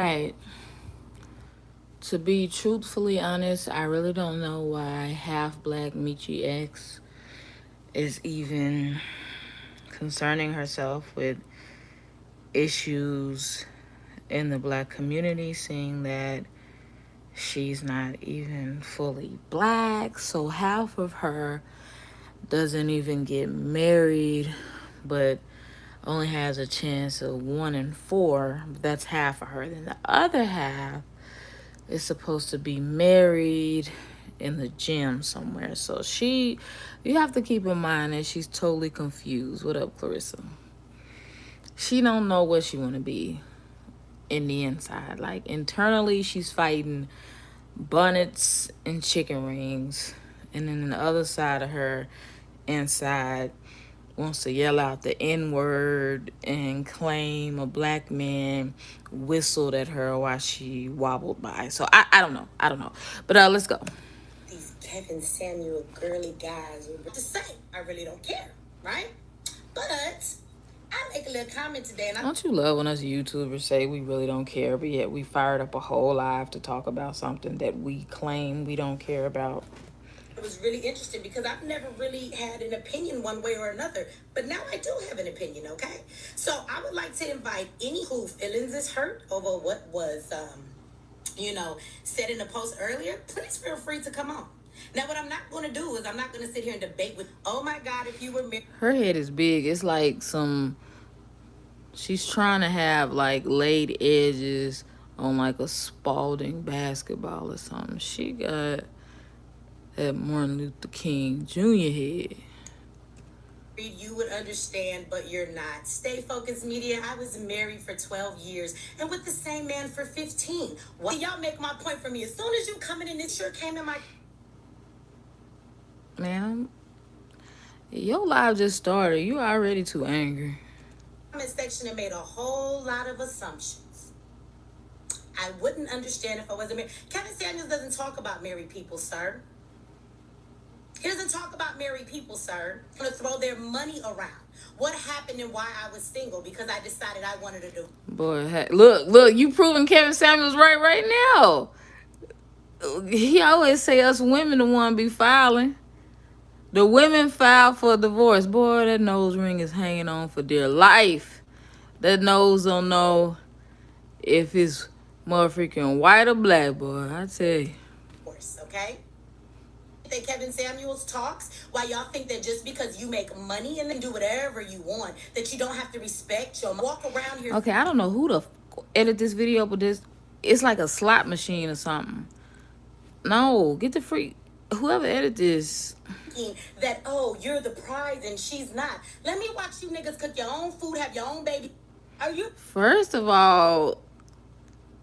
right. To be truthfully honest, I really don't know why half black Mechee X is even concerning herself with issues in the black community, seeing that she's not even fully black. So half of her doesn't even get married, but only has a chance of 1 in 4. That's half of her. Then the other half is supposed to be married in the gym somewhere. So you have to keep in mind that she's totally confused. What up, Clarissa? She don't know what she want to be in the inside. Like internally, she's fighting bonnets and chicken rings, and then the other side of her inside wants to yell out the N word and claim a black man whistled at her while she wobbled by. So I don't know. I don't know. But let's go. These Kevin Samuel girly guys were the same. I really don't care, right? But I make a little comment today, and don't you love when us YouTubers say we really don't care, but yet we fired up a whole live to talk about something that we claim we don't care about? It was really interesting because I've never really had an opinion one way or another, but now I do have an opinion, okay? So I would like to invite any who feelings is hurt over what was, said in the post earlier. Please feel free to come on. Now, what I'm not going to do is I'm not going to sit here and debate with, oh my God, if you were married. Her head is big. It's like she's trying to have like laid edges on like a Spalding basketball or something. She got that Martin Luther King Jr. head. You would understand, but you're not. Stay focused, media. I was married for 12 years and with the same man for 15. Why y'all make my point for me? As soon as you come in, this sure came in my... Man, your live just started. You already too angry. Comment section and made a whole lot of assumptions. I wouldn't understand if I wasn't married. Kevin Samuels doesn't talk about married people, sir. He doesn't talk about married people, sir. I'm going to throw their money around. What happened and why I was single? Because I decided I wanted to do. Boy, look, you proving Kevin Samuels right now. He always say us women the one be filing. The women file for divorce. Boy, that nose ring is hanging on for dear life. That nose don't know if it's motherfucking white or black, boy. I tell you. Okay? That Kevin Samuels talks, why y'all think that just because you make money and then do whatever you want, that you don't have to respect your walk around here. Okay, I don't know who to edit this video, but it's like a slot machine or something. No, get the freak. Whoever edited this. That, oh, you're the prize and she's not. Let me watch you niggas cook your own food, have your own baby. Are you? First of all,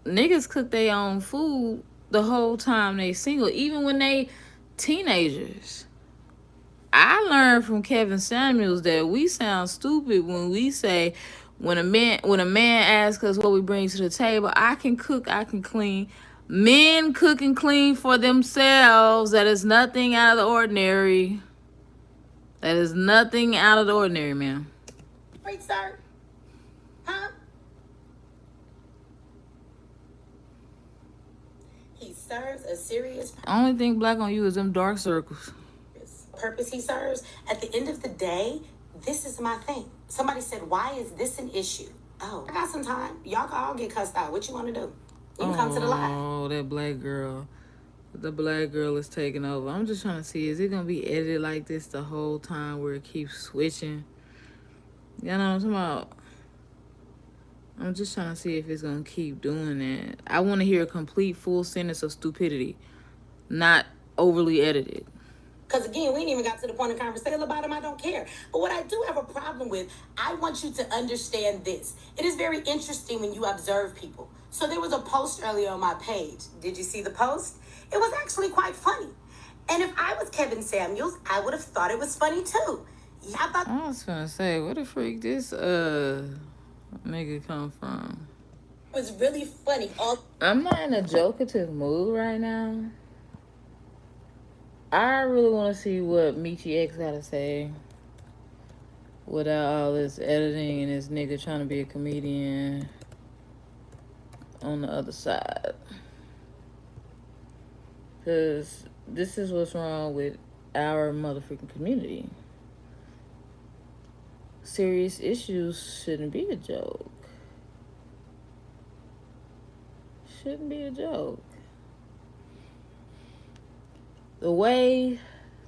niggas cook their own food the whole time they single, even when they teenagers. I learned from Kevin Samuels that we sound stupid when we say when a man asks us what we bring to the table, I can cook, I can clean. Men cook and clean for themselves. That is nothing out of the ordinary. That is nothing out of the ordinary, man. Wait, sir. Huh? He serves a serious Only thing black on you is them dark circles. Purpose he serves. At the end of the day, this is my thing. Somebody said, why is this an issue? Oh, I got some time. Y'all can all get cussed out. What you want to do? You can come to the live. Oh, that black girl. The black girl is taking over. I'm just trying to see, is it going to be edited like this the whole time where it keeps switching? You know what I'm talking about? I'm just trying to see if it's going to keep doing that. I want to hear a complete full sentence of stupidity, not overly edited. Because, again, we ain't even got to the point of conversation about him. I don't care. But what I do have a problem with, I want you to understand this. It is very interesting when you observe people. So there was a post earlier on my page. Did you see the post? It was actually quite funny. And if I was Kevin Samuels, I would have thought it was funny, too. I was going to say, where the freak this nigga come from? It was really funny. I'm not in a jokative mood right now. I really want to see what Mechee X got to say without all this editing and this nigga trying to be a comedian. on the other side. Because this is what's wrong with our motherfucking community. Serious issues shouldn't be a joke. Shouldn't be a joke. The way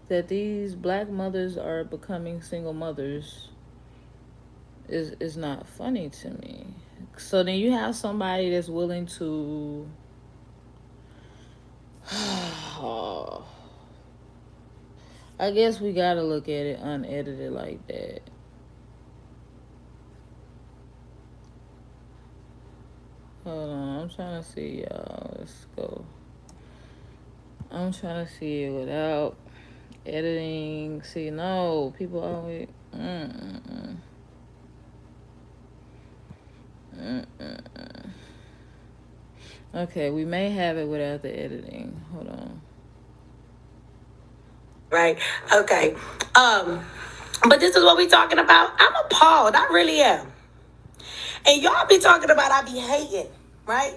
that these black mothers are becoming single mothers is not funny to me. So then you have somebody that's willing to I guess we gotta look at it unedited like that. Hold on, I'm trying to see y'all. Let's go. I'm trying to see it without editing. See, no, people always. Okay, we may have it without the editing. Hold on. Right. Okay. But this is what we talking about. I'm appalled. I really am. And y'all be talking about I be hating, right?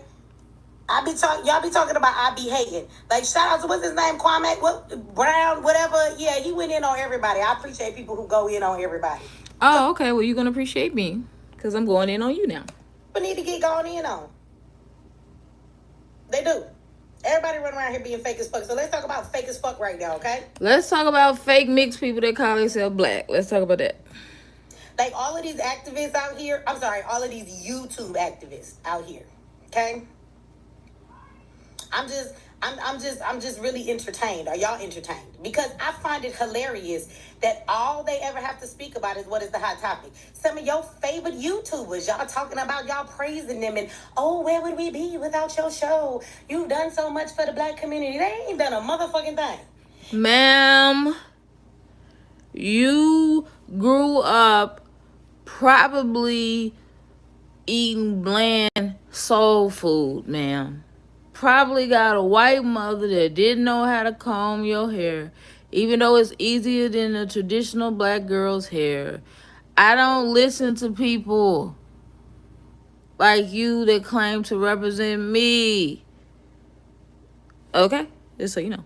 Y'all be talking about I be hating. Like, shout out to what's his name, Kwame Brown, whatever. Yeah, he went in on everybody. I appreciate people who go in on everybody. Oh, okay. Well, you're gonna appreciate me because I'm going in on you now. People need to get going in on. They do. Everybody run around here being fake as fuck. So let's talk about fake as fuck right now, okay? Let's talk about fake mixed people that call themselves black. Let's talk about that. Like all of these activists out here, all of these YouTube activists out here, okay? I'm just really entertained. Are y'all entertained? Because I find it hilarious that all they ever have to speak about is what is the hot topic. Some of your favorite YouTubers, y'all talking about, y'all praising them, and oh, where would we be without your show? You've done so much for the black community. They ain't done a motherfucking thing. Ma'am, you grew up probably eating bland soul food, ma'am. Probably got a white mother that didn't know how to comb your hair, even though it's easier than a traditional black girl's hair. I don't listen to people like you that claim to represent me. Okay? Just so you know.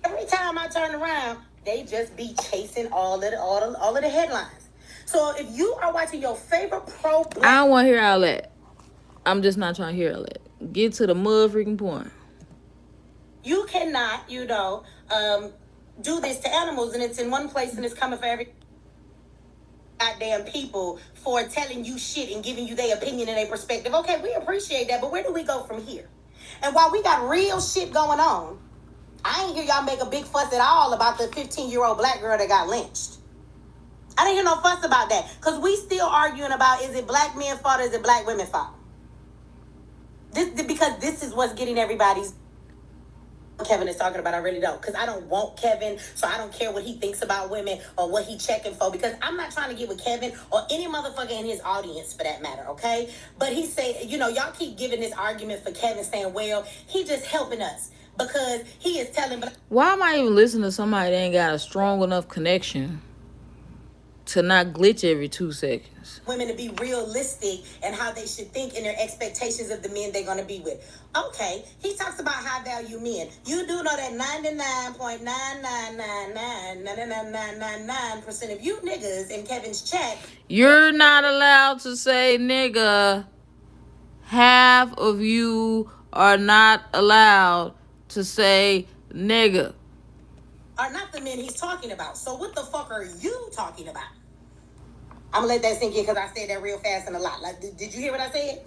Every time I turn around, they just be chasing all of the headlines. So if you are watching your favorite pro-black, I don't want to hear all that. I'm just not trying to hear all that. Get to the mud freaking point. You cannot, do this to animals, and it's in one place, and it's coming for every goddamn people for telling you shit and giving you their opinion and their perspective. Okay, we appreciate that, but where do we go from here? And while we got real shit going on, I ain't hear y'all make a big fuss at all about the 15-year-old black girl that got lynched. I didn't hear no fuss about that, because we still arguing about, is it black men's fault or is it black women's fault? Because this is what's getting everybody's... Kevin is talking about, I really don't, because I don't want Kevin, so I don't care what he thinks about women or what he checking for, because I'm not trying to get with Kevin or any motherfucker in his audience for that matter, okay? But he say, y'all keep giving this argument for Kevin, saying, well, he just helping us because he is telling... Why am I even listening to somebody that ain't got a strong enough connection to not glitch every 2 seconds? Women to be realistic and how they should think in their expectations of the men they're going to be with. Okay, he talks about high value men. You do know that 99.9999999% of you niggas in Kevin's chat. You're not allowed to say nigga. Half of you are not allowed to say nigga. Are not the men he's talking about. So what the fuck are you talking about? I'm gonna let that sink in because I said that real fast and a lot. Like, did you hear what I said?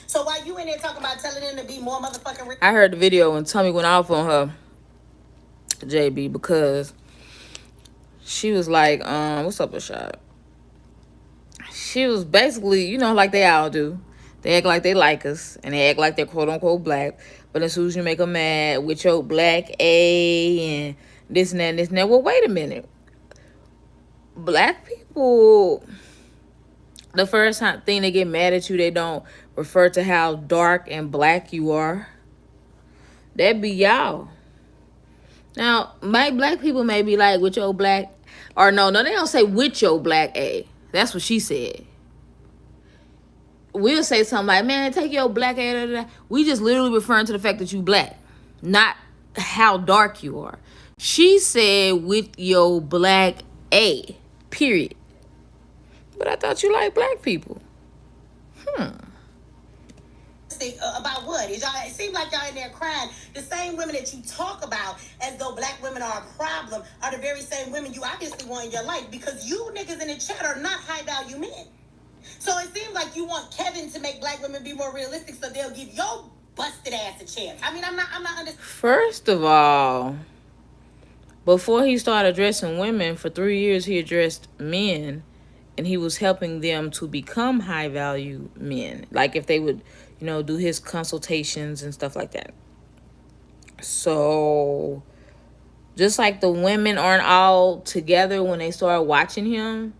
So while you in there talking about telling them to be more motherfucking... I heard the video when Tommy went off on her, JB, because she was like, what's up, Rashad? She was basically, like they all do. They act like they like us, and they act like they're quote-unquote black. But as soon as you make them mad with your black A and this and that and this and that, well, wait a minute. Black people, the first thing they get mad at you, they don't refer to how dark and black you are. That be y'all. Now, my black people may be like, with your black, or no, they don't say with your black A. That's what she said. we'll say something like, man, take your black ass. We just literally referring to the fact that you black, not how dark you are. She said with your black A, period. But I thought you like black people. About what? Is y'all, it seems like y'all in there crying. The same women that you talk about as though black women are a problem are the very same women you obviously want in your life, because you niggas in the chat are not high value men. So it seems like you want Kevin to make black women be more realistic so they'll give your busted ass a chance. I mean, I'm not understanding. First of all, before he started addressing women, for 3 years he addressed men, and he was helping them to become high value men. Like if they would, do his consultations and stuff like that. So just like the women aren't all together when they start watching him,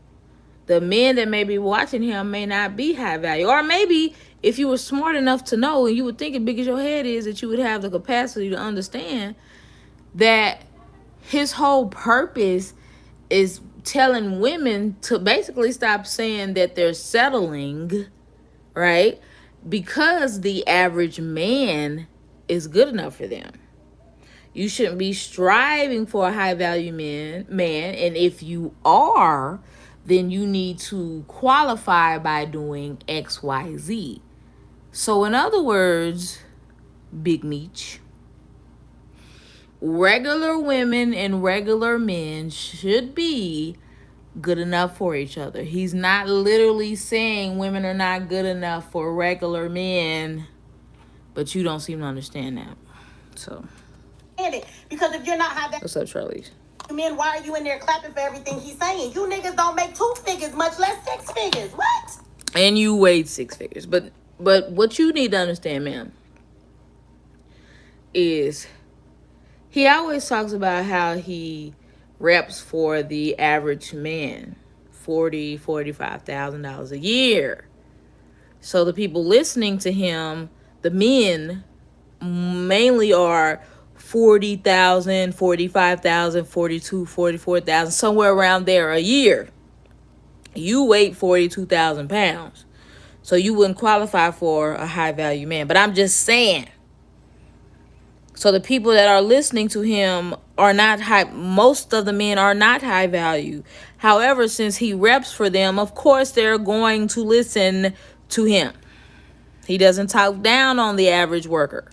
the men that may be watching him may not be high value. Or maybe if you were smart enough to know, and you would think as big as your head is, that you would have the capacity to understand that his whole purpose is telling women to basically stop saying that they're settling, right? Because the average man is good enough for them. You shouldn't be striving for a high value man, and if you are, then you need to qualify by doing XYZ. So in other words, Big Meech, regular women and regular men should be good enough for each other. He's not literally saying women are not good enough for regular men, but you don't seem to understand that. So, because if you're not high value, what's up, Charlize? Men, why are you in there clapping for everything he's saying? You niggas don't make 2 figures, much less 6 figures. What? And you weighed 6 figures. But what you need to understand, ma'am, is he always talks about how he reps for the average man, $40,000-$45,000 a year. So the people listening to him, the men, mainly are 40,000, 45,000, 42, 44,000, somewhere around there a year. You weigh 42,000 pounds. So you wouldn't qualify for a high value man. But I'm just saying. So the people that are listening to him are not high. Most of the men are not high value. However, since he reps for them, of course they're going to listen to him. He doesn't talk down on the average worker.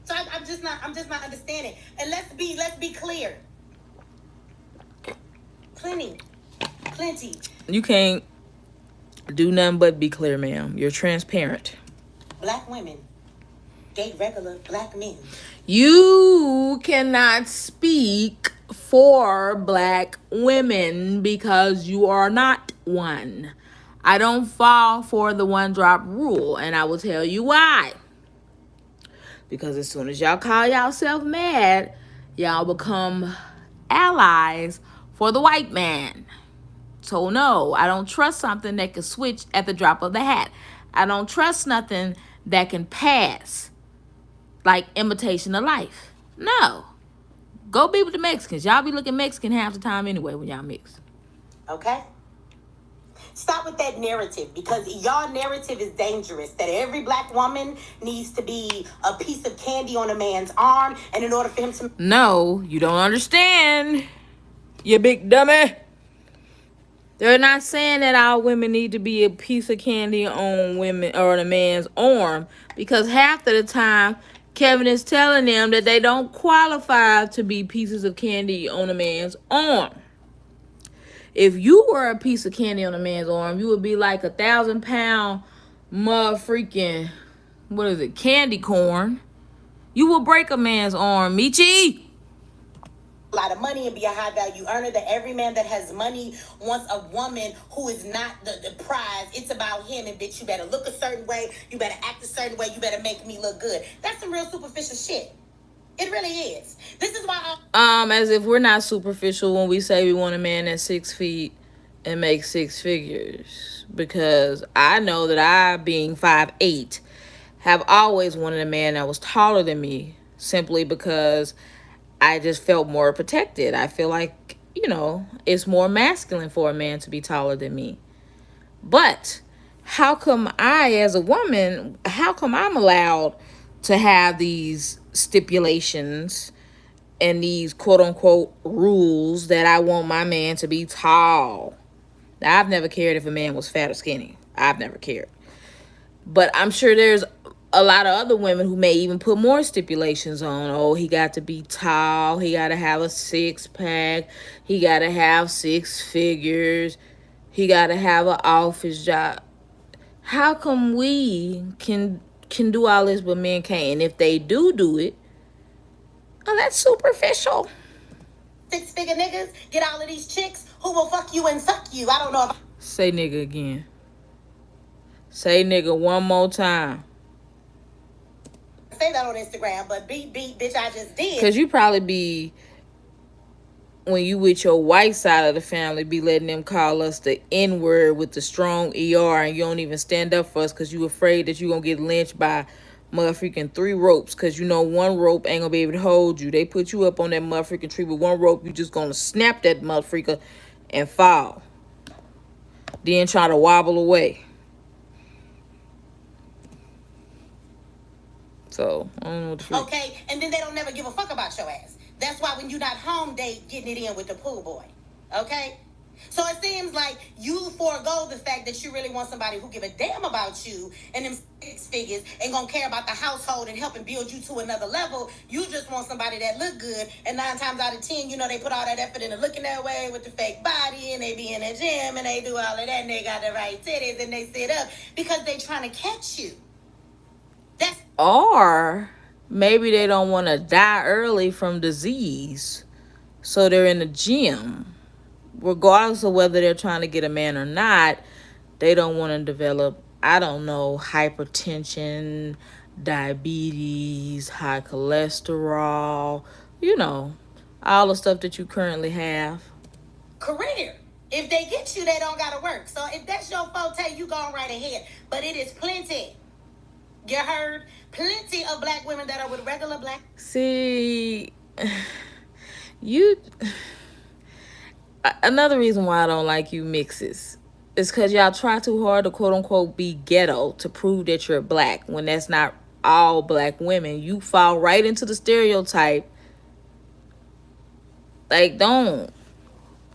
So I'm just not understanding. And let's be clear. Plenty. You can't do nothing but be clear, ma'am. You're transparent. Black women date regular black men. You cannot speak for black women because you are not one. I don't fall for the one drop rule, and I will tell you why. Because as soon as y'all call yourself mad, y'all become allies for the white man. So no, I don't trust something that can switch at the drop of the hat. I don't trust nothing that can pass like imitation of life. No. Go be with the Mexicans. Y'all be looking Mexican half the time anyway when y'all mix. Okay? Stop with that narrative, because y'all narrative is dangerous. That every black woman needs to be a piece of candy on a man's arm, and in order for him to... No, you don't understand. You big dummy. They're not saying that all women need to be a piece of candy on women or on a man's arm, because half of the time Kevin is telling them that they don't qualify to be pieces of candy on a man's arm. If you were a piece of candy on a man's arm, you would be like 1,000-pound freaking, candy corn. You will break a man's arm, Mechee. A lot of money and be a high value earner. That every man that has money wants a woman who is not the prize. It's about him, and bitch, you better look a certain way, you better act a certain way, you better make me look good. That's some real superficial shit. It really is. This is why as if we're not superficial when we say we want a man that's 6 feet and makes 6 figures. Because I know that I, being 5'8", have always wanted a man that was taller than me, simply because I just felt more protected. I feel like, it's more masculine for a man to be taller than me. But how come I, as a woman, how come I'm allowed to have these stipulations and these quote unquote rules that I want my man to be tall? Now, I've never cared if a man was fat or skinny. I've never cared. But I'm sure there's a lot of other women who may even put more stipulations on. Oh, he got to be tall. He got to have a six pack. He got to have six figures. He got to have an office job. How come we can do all this but men can't? And if they do it, oh, that's superficial. Six-figure niggas get all of these chicks who will fuck you and suck you. I don't know if Say nigga again. Say nigga one more time. I say that on Instagram, but beat, bitch, I just did. Because you probably be, when you with your white side of the family, be letting them call us the N-word with the strong ER, and you don't even stand up for us because you afraid that you going to get lynched by motherfucking 3 ropes, because you know 1 rope ain't going to be able to hold you. They put you up on that motherfucking tree with 1 rope, you just going to snap that motherfucker and fall. Then try to wobble away. So, I don't know what the freak. Okay, and then they don't never give a fuck about your ass. That's why when you're not home, they getting it in with the pool boy. Okay? So it seems like you forego the fact that you really want somebody who give a damn about you and them 6 figures and gonna care about the household and helping build you to another level. You just want somebody that look good, and 9 times out of 10, you know, they put all that effort into looking that way with the fake body, and they be in the gym and they do all of that, and they got the right titties and they sit up because they trying to catch you. That's Or maybe they don't want to die early from disease, so they're in the gym. Regardless of whether they're trying to get a man or not, they don't want to develop, I don't know, hypertension, diabetes, high cholesterol, you know, all the stuff that you currently have. career. If they get you, they don't gotta work. So if that's your forte, you go right ahead. But it is plenty. You heard? Plenty of black women that are with regular black. See, you. Another reason why I don't like you mixes is because y'all try too hard to quote unquote be ghetto to prove that you're black when that's not all black women. You fall right into the stereotype. Like, don't.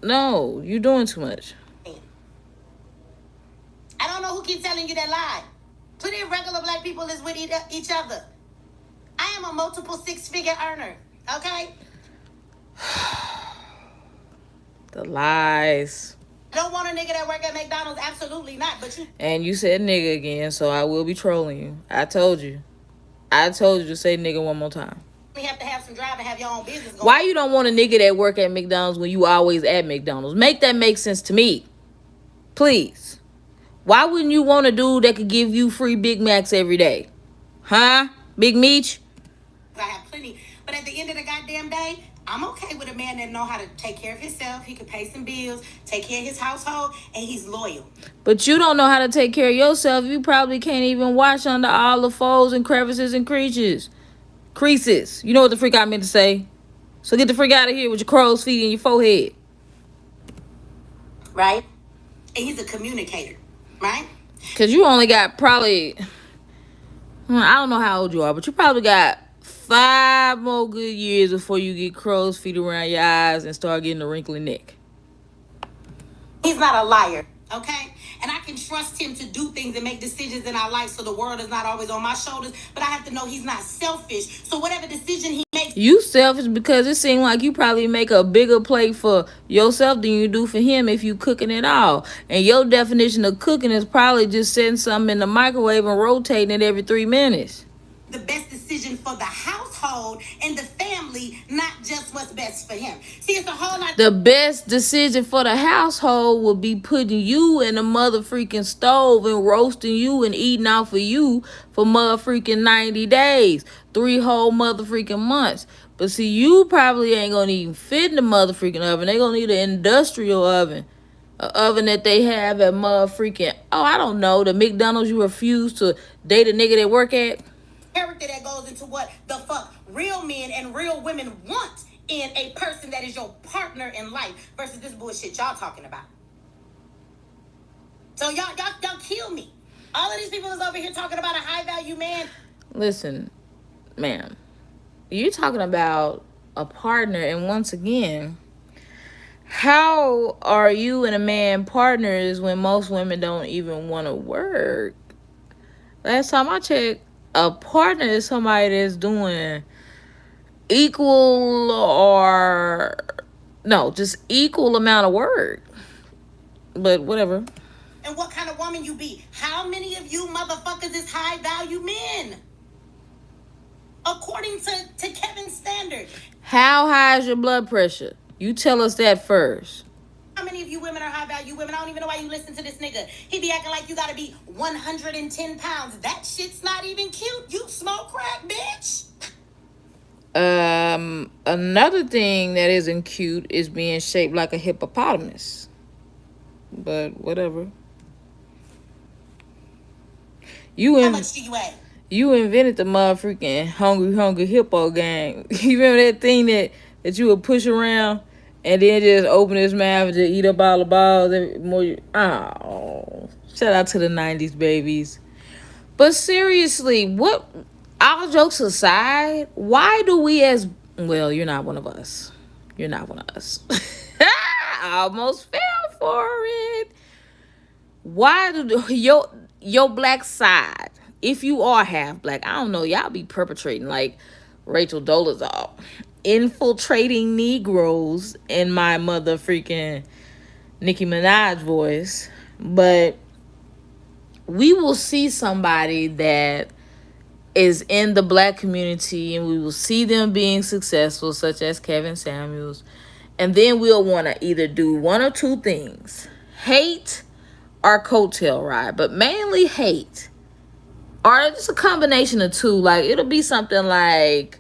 No, you're doing too much. I don't know who keeps telling you that lie. Plenty of regular black people is with each other. I am a multiple 6-figure earner, okay? The lies. I don't want a nigga that work at McDonald's, absolutely not. But you And you said nigga again, so I will be trolling you. I told you. I told you to say nigga one more time. have to have some drive and have your own business going. Why you don't want a nigga that work at McDonald's when you always at McDonald's? Make that make sense to me. Please. Why wouldn't you want a dude that could give you free Big Macs every day? Huh? Big Meech? I have plenty. But at the end of the goddamn day, I'm okay with a man that know how to take care of himself. He can pay some bills, take care of his household, and he's loyal. But you don't know how to take care of yourself. You probably can't even wash under all the folds and crevices and creases. Creases. You know what the freak I meant to say. So get the freak out of here with your crow's feet and your forehead. Right? And he's a communicator. Right? Because you only got probably, I don't know how old you are, but you probably got 5 more good years before you get crow's feet around your eyes and start getting a wrinkly neck. He's not a liar, okay? And I can trust him to do things and make decisions in our life so the world is not always on my shoulders. But I have to know he's not selfish. So whatever decision he makes. You selfish because it seems like you probably make a bigger plate for yourself than you do for him if you cooking it all. And your definition of cooking is probably just setting something in the microwave and rotating it every 3 minutes. The best decision for the household and the family, not just what's best for him. See, it's a whole lot. The best decision for the household would be putting you in a mother freaking stove and roasting you and eating off of you for mother freaking 90 days. 3 whole mother freaking months. But see, you probably ain't gonna even fit in the mother freaking oven. They gonna need an industrial oven. An oven that they have at mother freaking, I don't know, the McDonald's you refuse to date a nigga that work at. Character that goes into what the fuck real men and real women want in a person that is your partner in life versus this bullshit y'all talking about. So y'all kill me. All of these people is over here talking about a high value man. Listen, ma'am, you're talking about a partner, and once again, how are you and a man partners when most women don't even want to work? Last time I checked, a partner is somebody that's doing equal or no, just equal amount of work. But whatever. And what kind of woman you be? How many of you motherfuckers is high value men? According to Kevin's standard. How high is your blood pressure? You tell us that first. How many of you women are high value women? I don't even know why you listen to this nigga. He be acting like you gotta be 110 pounds. That shit's not even cute. You smoke crack, bitch. Another thing that isn't cute is being shaped like a hippopotamus. But whatever. How much do you weigh? You invented the motherfucking hungry hippo gang. You remember that thing that you would push around and then just open his mouth and just eat up all the balls? Oh, shout out to the 90s babies. But seriously, what? All jokes aside, why do we as well? You're not one of us. You're not one of us. I almost fell for it. Why do your black side? If you are half black, I don't know, y'all be perpetrating like Rachel Dolezal, infiltrating Negroes in my mother freaking Nicki Minaj voice. But we will see somebody that is in the black community and we will see them being successful, such as Kevin Samuels, and then we'll want to either do one or two things: hate or coattail ride, but mainly hate. Or just a combination of two. Like, it'll be something like,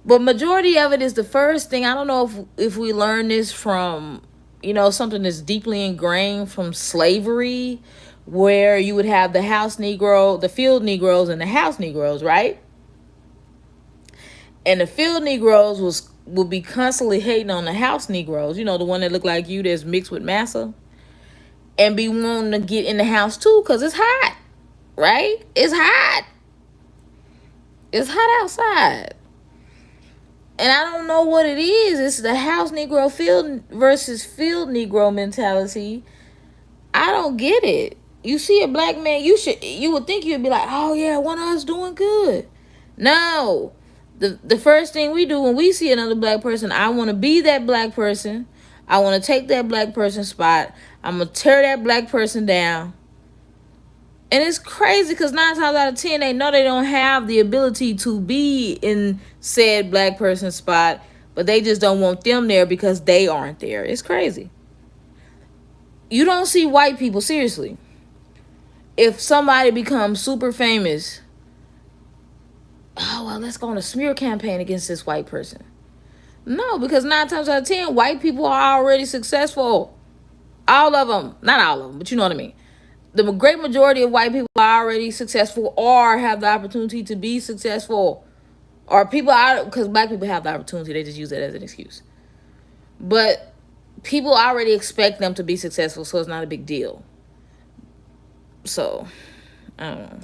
but majority of it is the first thing. I don't know if we learn this from, something that's deeply ingrained from slavery, where you would have the house Negro, the field Negroes, and the house Negroes, right? And the field Negroes will be constantly hating on the house Negroes, the one that look like you that's mixed with massa, and be wanting to get in the house too because it's hot. Right? It's hot. It's hot outside. And I don't know what it is. It's the house Negro field versus field Negro mentality. I don't get it. You see a black man, you would think you'd be like, oh yeah, one of us doing good. No. The first thing we do when we see another black person, I want to be that black person. I want to take that black person's spot. I'm going to tear that black person down. And it's crazy because 9 times out of 10, they know they don't have the ability to be in said black person's spot, but they just don't want them there because they aren't there. It's crazy. You don't see white people, seriously. If somebody becomes super famous, oh, well, let's go on a smear campaign against this white person. No, because 9 times out of 10, white people are already successful. All of them. Not all of them, but you know what I mean. The great majority of white people are already successful or have the opportunity to be successful. Or people are, because black people have the opportunity, they just use that as an excuse. But people already expect them to be successful, so it's not a big deal. So, I don't know.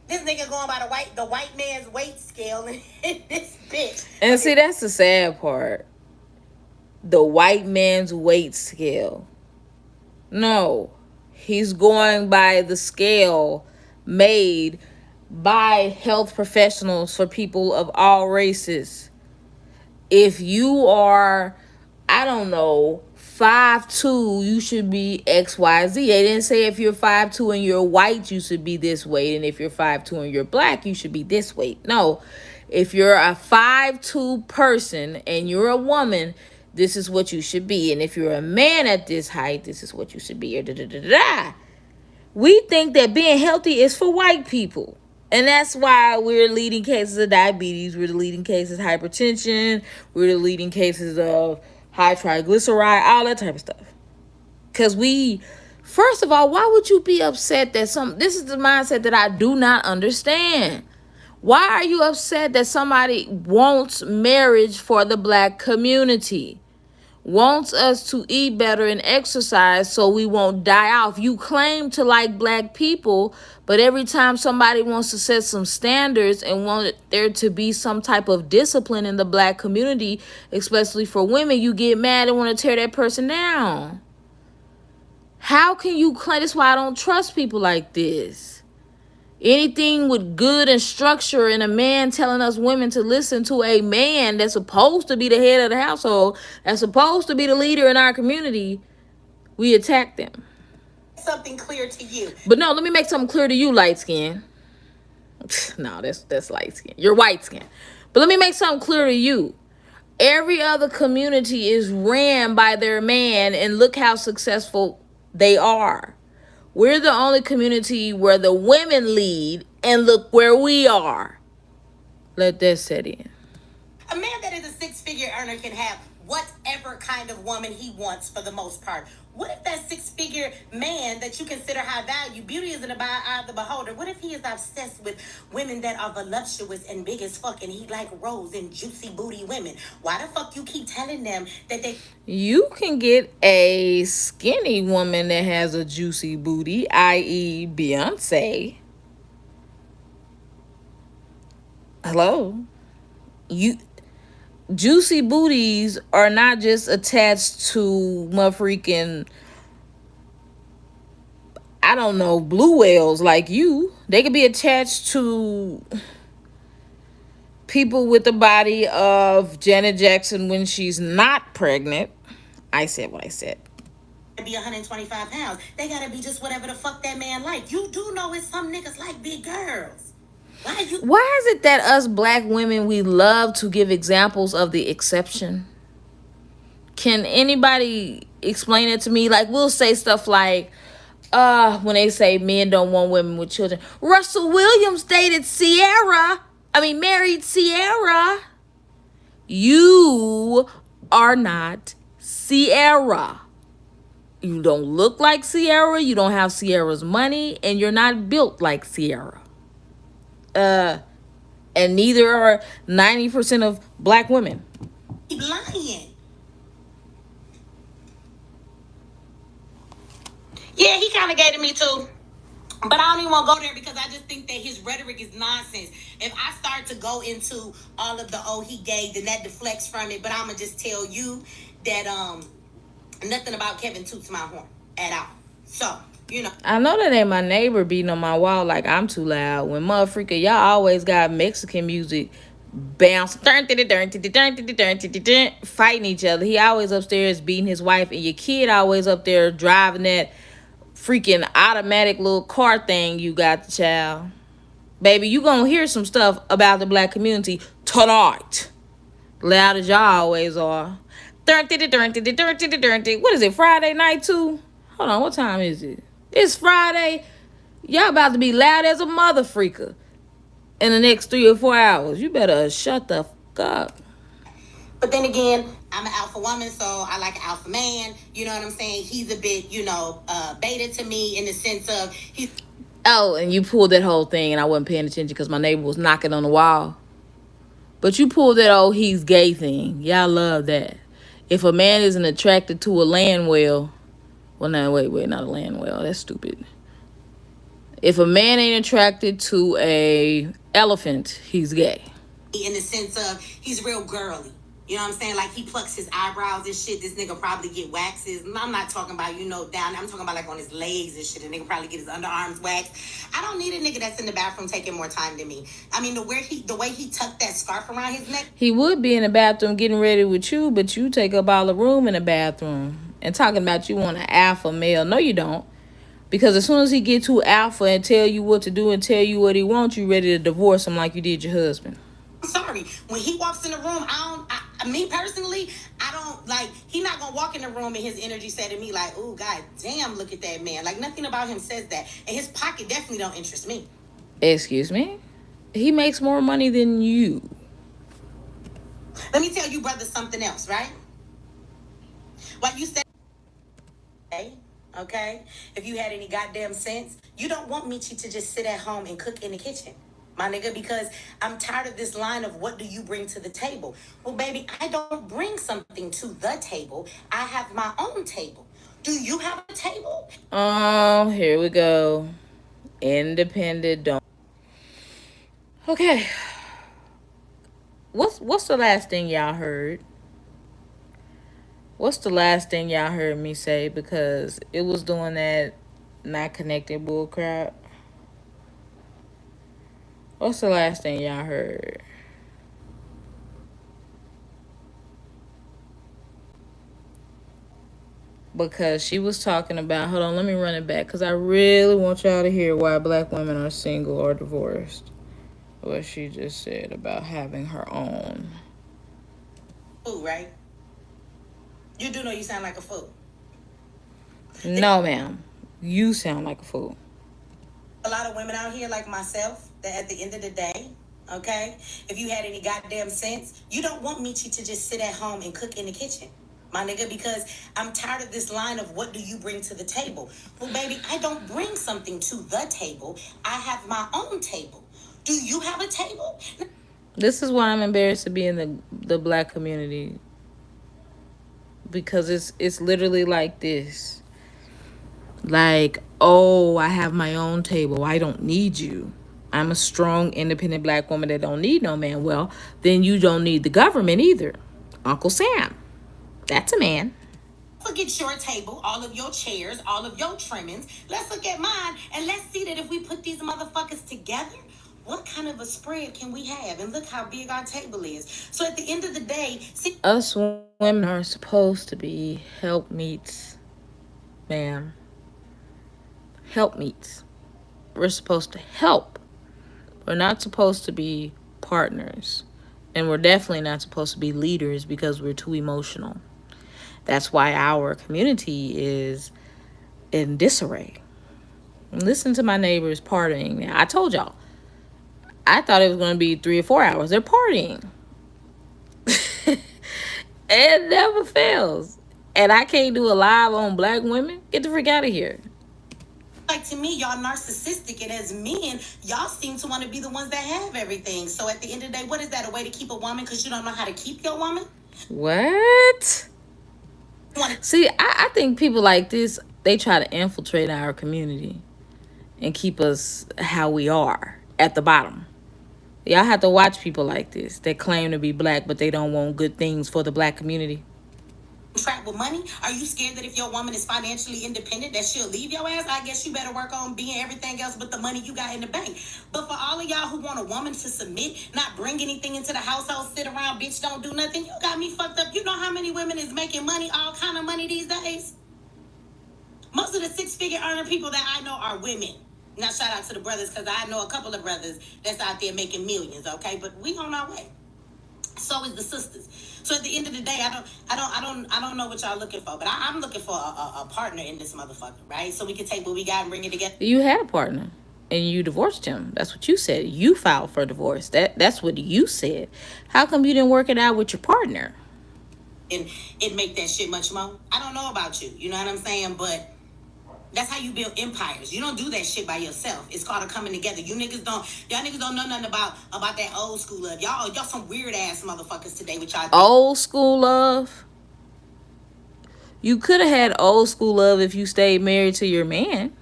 This nigga going by the white man's weight scale and this bitch. And see, that's the sad part. The white man's weight scale. No, he's going by the scale made by health professionals for people of all races. If you are, I don't know, 5'2", you should be XYZ. They didn't say if you're 5'2" and you're white, you should be this weight. And if you're 5'2" and you're black, you should be this weight. No, if you're a 5'2" person and you're a woman, this is what you should be. And if you're a man at this height, this is what you should be. We think that being healthy is for white people. And that's why we're leading cases of diabetes. We're the leading cases of hypertension. We're the leading cases of high triglyceride, all that type of stuff. Because first of all, why would you be upset that this is the mindset that I do not understand. Why are you upset that somebody wants marriage for the black community? wants us to eat better and exercise so we won't die off. You claim to like black people, but every time somebody wants to set some standards and want there to be some type of discipline in the black community, especially for women, you get mad and want to tear that person down. How can you claim? That's why I don't trust people like this. Anything with good and structure and a man telling us women to listen to a man that's supposed to be the head of the household, that's supposed to be the leader in our community, we attack them. Something clear to you. But no, let me make something clear to you, light skin. No, that's light skin. You're white skin. But let me make something clear to you. Every other community is ran by their man, and look how successful they are. We're the only community where the women lead, and look where we are. Let that set in. A man that is a six-figure earner can have whatever kind of woman he wants for the most part. What if that six-figure man that you consider high value, beauty is in the eye of the beholder, what if he is obsessed with women that are voluptuous and big as fuck, and he like rose and juicy booty women? Why the fuck you keep telling them that they... You can get a skinny woman that has a juicy booty, i.e. Beyonce. Hello? Juicy booties are not just attached to motherfucking, I don't know, blue whales like you. They could be attached to people with the body of Janet Jackson when she's not pregnant. I said what I said. Be 125 pounds. They gotta be just whatever the fuck that man like. You do know it's some niggas like big girls. Why is it that us black women, we love to give examples of the exception? Can anybody explain it to me? Like, we'll say stuff like, when they say men don't want women with children. Russell Williams dated married Sierra. You are not Sierra. You don't look like Sierra. You don't have Sierra's money. And you're not built like Sierra. And neither are 90% of black women. Keep lying. Yeah, he kind of gave to me too. But I don't even want to go there because I just think that his rhetoric is nonsense. If I start to go into all of the he gave, then that deflects from it. But I'm going to just tell you that nothing about Kevin toots my horn at all. So, you know. I know that ain't my neighbor beating on my wall like I'm too loud. When motherfucker, y'all always got Mexican music bounce, fighting each other. He always upstairs beating his wife, and your kid always up there driving that freaking automatic little car thing you got, the child. Baby, you gonna hear some stuff about the black community tonight. Loud as y'all always are. What is it, Friday night too? Hold on, what time is it? It's Friday. Y'all about to be loud as a mother freaker in the next 3 or 4 hours. You better shut the fuck up. But then again, I'm an alpha woman, so I like an alpha man. You know what I'm saying? He's a bit, beta to me in the sense of he's... Oh, and you pulled that whole thing, and I wasn't paying attention because my neighbor was knocking on the wall. But you pulled that he's gay thing. Y'all love that. If a man isn't attracted to a land whale, well, no, wait, not a land whale. That's stupid. If a man ain't attracted to a elephant, he's gay. In the sense of he's real girly. You know what I'm saying? Like, he plucks his eyebrows and shit. This nigga probably get waxes. I'm not talking about, down. I'm talking about, like, on his legs and shit. The nigga probably get his underarms waxed. I don't need a nigga that's in the bathroom taking more time than me. I mean, the way he tucked that scarf around his neck. He would be in the bathroom getting ready with you, but you take up all the room in the bathroom. And talking about you want an alpha male. No, you don't. Because as soon as he get too alpha and tell you what to do and tell you what he wants, you ready to divorce him like you did your husband. I'm sorry. When he walks in the room, me personally, I don't like, he not gonna walk in the room and his energy say to me like, oh, god damn, look at that man. Like, nothing about him says that. And his pocket definitely don't interest me. Excuse me? He makes more money than you. Let me tell you, brother, something else, right? What you said, okay? If you had any goddamn sense, you don't want Mechee to just sit at home and cook in the kitchen. my nigga, because I'm tired of this line of what do you bring to the table? Well, baby, I don't bring something to the table. I have my own table. Do you have a table? Oh, here we go. Independent don't. Okay. What's the last thing y'all heard? What's the last thing y'all heard me say? Because it was doing that not connected bull crap. What's the last thing y'all heard? Because she was talking about, hold on, let me run it back because I really want y'all to hear why black women are single or divorced. What she just said about having her own. Fool, right? You do know you sound like a fool. No, ma'am. You sound like a fool. A lot of women out here like myself that at the end of the day, okay, if you had any goddamn sense, you don't want Mechee to just sit at home and cook in the kitchen, my nigga, because I'm tired of this line of what do you bring to the table? Well, baby, I don't bring something to the table. I have my own table. Do you have a table? This is why I'm embarrassed to be in the black community, because it's literally like this. Like, oh, I have my own table. I don't need you. I'm a strong, independent black woman that don't need no man. Well, then you don't need the government either. Uncle Sam, that's a man. Forget your table, all of your chairs, all of your trimmings. Let's look at mine and let's see that if we put these motherfuckers together, what kind of a spread can we have? And look how big our table is. So at the end of the day, see, Us women are supposed to be helpmeets, ma'am. Helpmeets. We're supposed to help. We're not supposed to be partners. And we're definitely not supposed to be leaders because we're too emotional. That's why our community is in disarray. Listen to my neighbors partying now. I told y'all, I thought it was going to be 3 or 4 hours. They're partying. It never fails. And I can't do a live on black women. Get the freak out of here. like to me, y'all narcissistic, and as men, y'all seem to want to be the ones that have everything. So at the end of the day, what is that? A way to keep a woman because you don't know how to keep your woman? What? See, I think people like this, they try to infiltrate our community and keep us how we are at the bottom. Y'all have to watch people like this that claim to be black, but they don't want good things for the black community. Trapped with money? Are you scared that if your woman is financially independent that she'll leave your ass? I guess you better work on being everything else but the money you got in the bank. But for all of y'all who want a woman to submit, not bring anything into the household, sit around, bitch, don't do nothing, you got me fucked up. You know how many women is making money, all kind of money these days? Most of the six-figure earning people that I know are women. Now shout out to the brothers because I know a couple of brothers that's out there making millions, okay? But we on our way. So is the sisters. So at the end of the day, I don't know what y'all looking for, but I'm looking for a partner in this motherfucker, right? So we can take what we got and bring it together. You had a partner and you divorced him. That's what you said. You filed for divorce. That's what you said. How come you didn't work it out with your partner? And it make that shit much more. I don't know about you, you know what I'm saying? But that's how you build empires. You don't do that shit by yourself. It's called a coming together. Y'all niggas don't know nothing about that old school love. Y'all some weird ass motherfuckers today with y'all. Old school love? You could have had old school love if you stayed married to your man.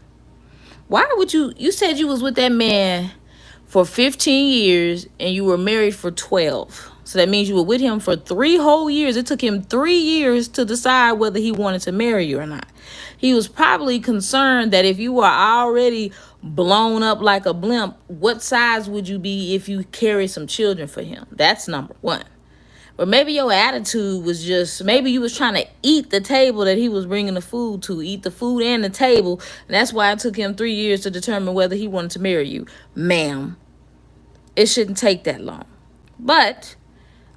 Why would you said you was with that man for 15 years and you were married for 12. So that means you were with him for 3 whole years. It took him 3 years to decide whether he wanted to marry you or not. He was probably concerned that if you were already blown up like a blimp, what size would you be if you carried some children for him? That's number one. Or maybe your attitude was just, maybe you was trying to eat the table that he was bringing the food to, eat the food and the table. And that's why it took him 3 years to determine whether he wanted to marry you. Ma'am, it shouldn't take that long. But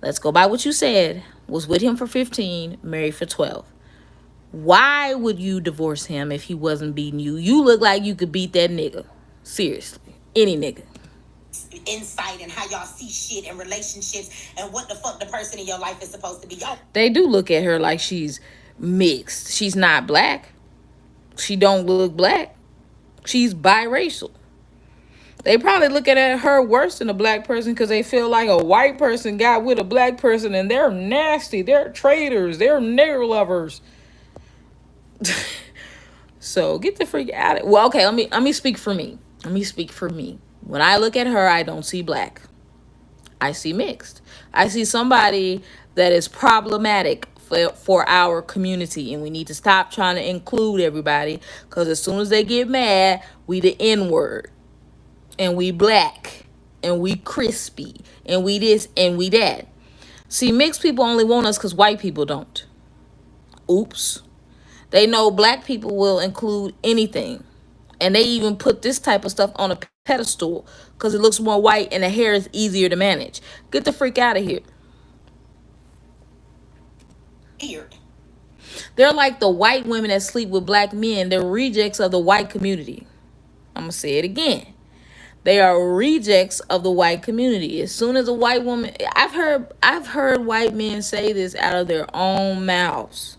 let's go by what you said. Was with him for 15, married for 12. Why would you divorce him if he wasn't beating you? You look like you could beat that nigga. Seriously. Any nigga. Insight and how y'all see shit and relationships and what the fuck the person in your life is supposed to be. Y'all. They do look at her like she's mixed. She's not black. She don't look black. She's biracial. They probably looking at her worse than a black person because they feel like a white person got with a black person and they're nasty, they're traitors, they're nigger lovers. So get the freak out of it. Well, okay, let me speak for me. Let me speak for me. When I look at her, I don't see black. I see mixed. I see somebody that is problematic for our community, and we need to stop trying to include everybody because as soon as they get mad, we the N word, and we black, and we crispy, and we this and we that. See, mixed people only want us because white people don't. Oops. They know black people will include anything. And they even put this type of stuff on a pedestal because it looks more white and the hair is easier to manage. Get the freak out of here. Weird. They're like the white women that sleep with black men. They're rejects of the white community. I'm going to say it again. They are rejects of the white community. As soon as a white woman, I've heard white men say this out of their own mouths.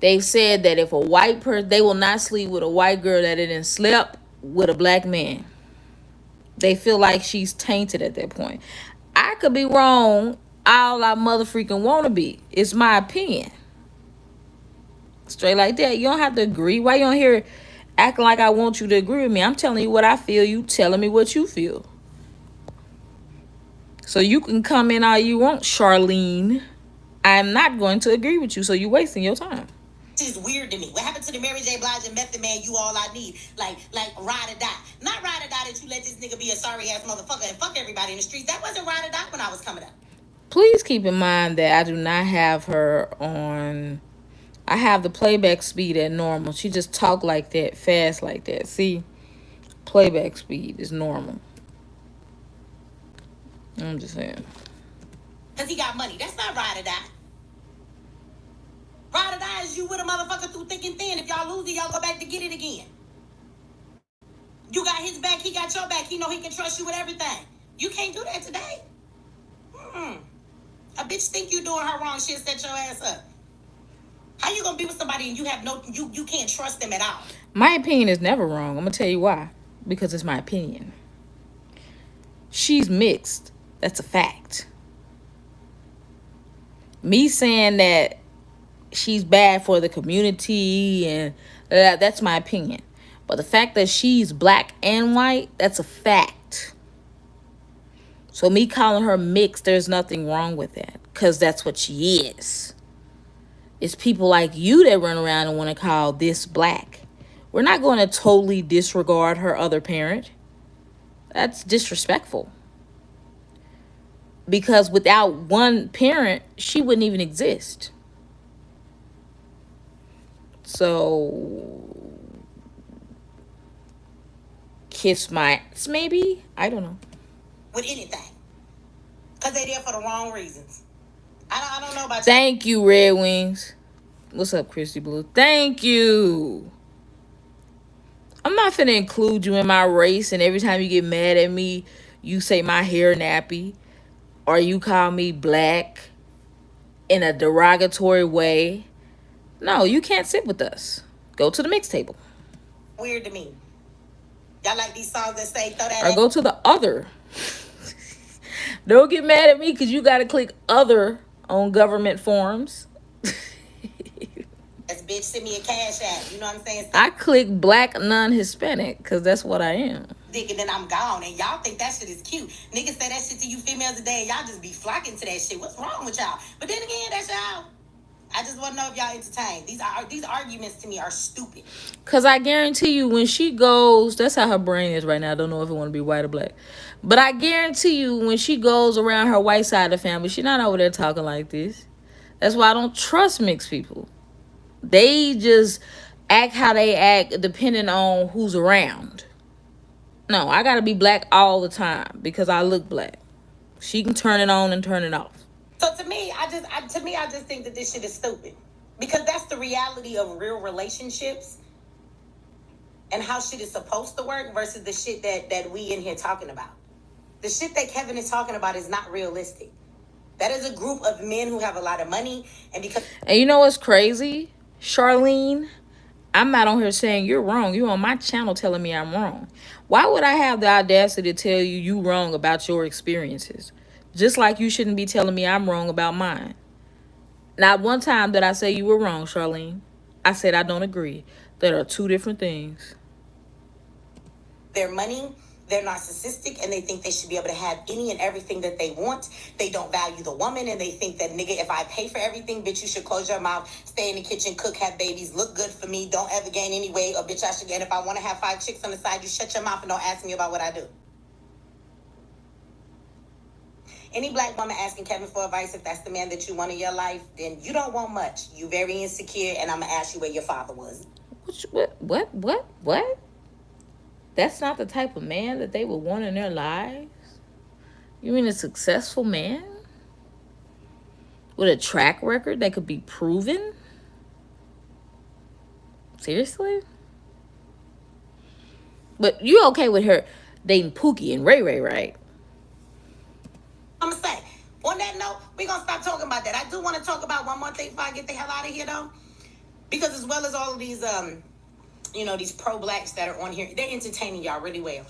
They've said that if a white person, they will not sleep with a white girl that didn't slept with a black man. They feel like she's tainted at that point. I could be wrong. All I mother freaking want to be. It's my opinion. Straight like that. You don't have to agree. Why you on here acting like I want you to agree with me? I'm telling you what I feel. You telling me what you feel. So you can come in all you want, Charlene. I'm not going to agree with you, so you're wasting your time. This is weird to me. What happened to the Mary J. Blige and Method Man? You all I need, like ride or die. Not ride or die that you let this nigga be a sorry ass motherfucker and fuck everybody in the streets. That wasn't ride or die when I was coming up. Please keep in mind that I do not have her on. I have the playback speed at normal. She just talk like that, fast like that. See, playback speed is normal. I'm just saying. Cause he got money. That's not ride or die. Ride or die is you with a motherfucker through thick and thin. If y'all lose it, y'all go back to get it again. You got his back, he got your back. He know he can trust you with everything. You can't do that today. A bitch think you doing her wrong shit, set your ass up. How you gonna be with somebody and you have you can't trust them at all? My opinion is never wrong. I'm gonna tell you why. Because it's my opinion. She's mixed. That's a fact. Me saying that she's bad for the community and that's my opinion. But the fact that she's black and white, that's a fact. So me calling her mixed, there's nothing wrong with that. Because that's what she is. It's people like you that run around and want to call this black. We're not going to totally disregard her other parent. That's disrespectful. Because without one parent, she wouldn't even exist. So, kiss my ass, maybe? I don't know. With anything. Because they there for the wrong reasons. I don't know about you. Thank you, Red Wings. What's up, Christy Blue? Thank you. I'm not finna include you in my race, and every time you get mad at me, you say my hair nappy, or you call me black in a derogatory way. No, you can't sit with us. Go to the mix table. Weird to me. Y'all like these songs that say throw that Or go to the other. Don't get mad at me because you got to click other on government forms. As bitch, send me a cash app. You know what I'm saying? I click black non-Hispanic because that's what I am. Dick, and then I'm gone. And y'all think that shit is cute. Niggas say that shit to you females today and y'all just be flocking to that shit. What's wrong with y'all? But then again, that's y'all. I just want to know if y'all entertained. These arguments to me are stupid. Because I guarantee you when she goes, that's how her brain is right now. I don't know if it want to be white or black. But I guarantee you when she goes around her white side of the family, she's not over there talking like this. That's why I don't trust mixed people. They just act how they act depending on who's around. No, I got to be black all the time because I look black. She can turn it on and turn it off. So to me, I just think that this shit is stupid. Because that's the reality of real relationships and how shit is supposed to work versus the shit that we in here talking about. The shit that Kevin is talking about is not realistic. That is a group of men who have a lot of money and because... And you know what's crazy, Charlene? I'm not on here saying you're wrong. You're on my channel telling me I'm wrong. Why would I have the audacity to tell you you wrong about your experiences? Just like you shouldn't be telling me I'm wrong about mine. Not one time did I say you were wrong, Charlene. I said I don't agree. There are two different things. Their money, they're narcissistic, and they think they should be able to have any and everything that they want. They don't value the woman, and they think that, nigga, if I pay for everything, bitch, you should close your mouth, stay in the kitchen, cook, have babies, look good for me, don't ever gain any weight, or bitch, I should gain. If I want to have 5 chicks on the side, you shut your mouth and don't ask me about what I do. Any black woman asking Kevin for advice, if that's the man that you want in your life, then you don't want much. You very insecure, and I'm going to ask you where your father was. What? That's not the type of man that they would want in their lives? You mean a successful man? With a track record that could be proven? Seriously? But you okay with her dating Pookie and Ray Ray, right? I'm going to say, on that note, we're going to stop talking about that. I do want to talk about one more thing before I get the hell out of here, though. Because as well as all of these, these pro-blacks that are on here, they're entertaining y'all really well.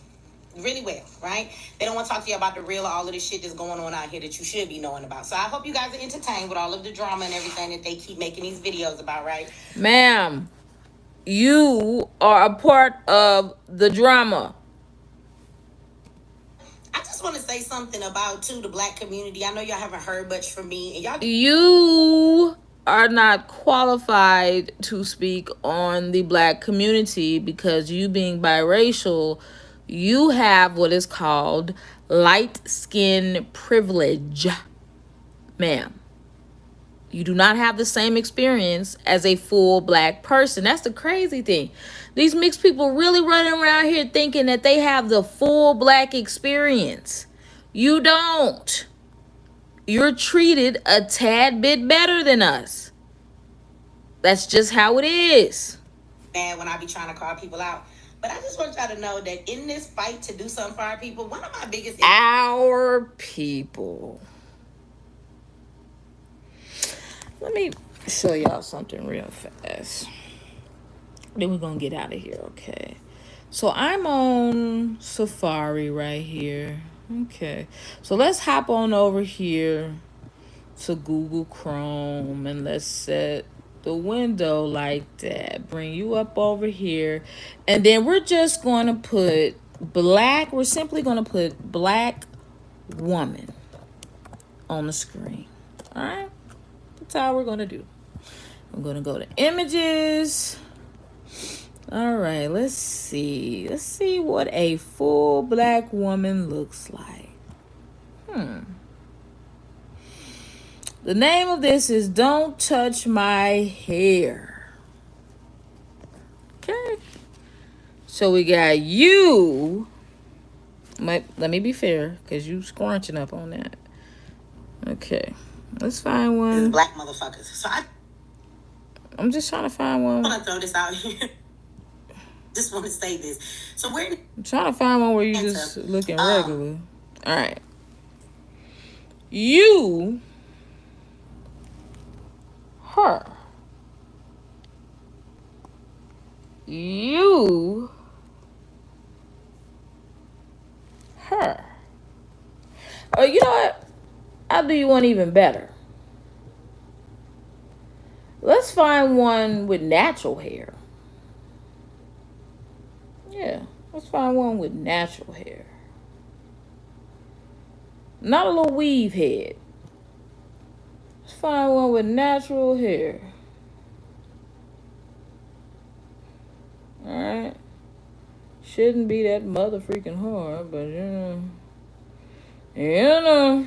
Really well, right? They don't want to talk to you about the real, all of this shit that's going on out here that you should be knowing about. So I hope you guys are entertained with all of the drama and everything that they keep making these videos about, right? Ma'am, you are a part of the drama. I just want to say something about, too, the black community. I know y'all haven't heard much from me. And y'all... You are not qualified to speak on the black community because you being biracial, you have what is called light skin privilege. Ma'am, you do not have the same experience as a full black person. That's the crazy thing. These mixed people really running around here thinking that they have the full black experience. You don't. You're treated a tad bit better than us. That's just how it is. Bad when I be trying to call people out. But I just want y'all to know that in this fight to do something for our people, one of my biggest... Our people. Let me show y'all something real fast. Then we're going to get out of here, okay? So I'm on Safari right here. Okay. So let's hop on over here to Google Chrome and let's set the window like that. Bring you up over here. And then we're just going to put black. We're simply going to put black woman on the screen. All right. That's how we're going to do. I'm going to go to images. All right. Let's see. Let's see what a full black woman looks like. The name of this is Don't Touch My Hair. Okay. So we got you. Let me be fair, because you scrunching up on that. Okay. Let's find one. Black motherfuckers. So I'm just trying to find one. I want to throw this out here. Just want to say this. So I'm trying to find one where you just looking regular. All right. You... her. You. Her. Oh, you know what? I'll do you one even better. Let's find one with natural hair. Yeah, let's find one with natural hair. Not a little weave head. Let's find one with natural hair. Alright. Shouldn't be that mother freaking hard, but you know.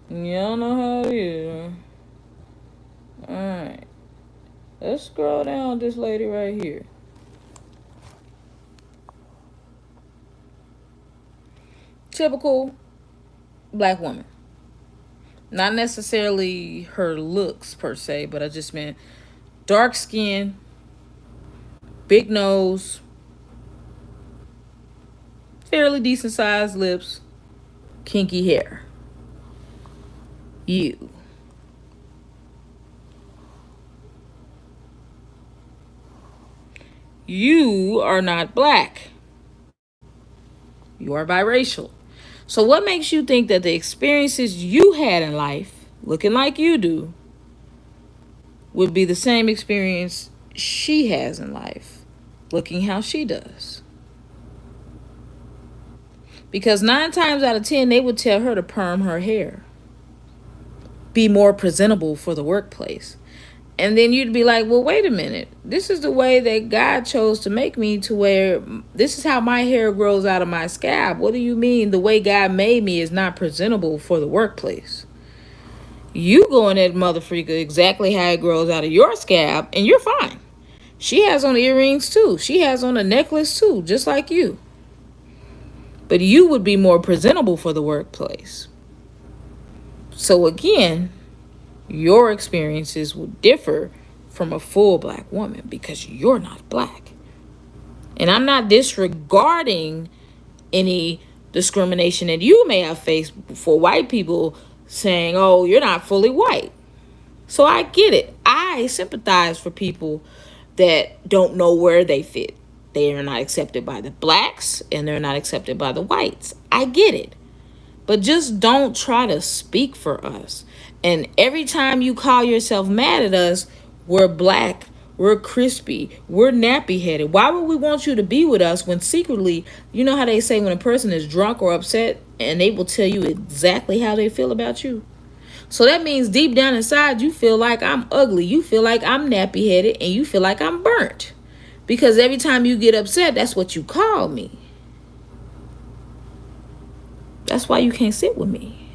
You know how it is. Alright. Let's scroll down this lady right here. Typical black woman. Not necessarily her looks per se, but I just meant dark skin, big nose, fairly decent sized lips, kinky hair. You. You are not black. You are biracial. So, what makes you think that the experiences you had in life, looking like you do, would be the same experience she has in life, looking how she does? Because 9 times out of 10, they would tell her to perm her hair, be more presentable for the workplace. And then you'd be like, well, wait a minute. This is the way that God chose to make me, to where this is how my hair grows out of my scalp. What do you mean the way God made me is not presentable for the workplace? You go in that mother freaker exactly how it grows out of your scalp, and you're fine. She has on earrings too. She has on a necklace too, just like you. But you would be more presentable for the workplace. So again, your experiences will differ from a full black woman because you're not black. And I'm not disregarding any discrimination that you may have faced for white people saying, oh, you're not fully white. So I get it. I sympathize for people that don't know where they fit. They are not accepted by the blacks and they're not accepted by the whites. I get it. But just don't try to speak for us. And every time you call yourself mad at us, we're black, we're crispy, we're nappy headed. Why would we want you to be with us when secretly, you know how they say when a person is drunk or upset and they will tell you exactly how they feel about you? So that means deep down inside, you feel like I'm ugly, you feel like I'm nappy headed, and you feel like I'm burnt. Because every time you get upset, that's what you call me. That's why you can't sit with me.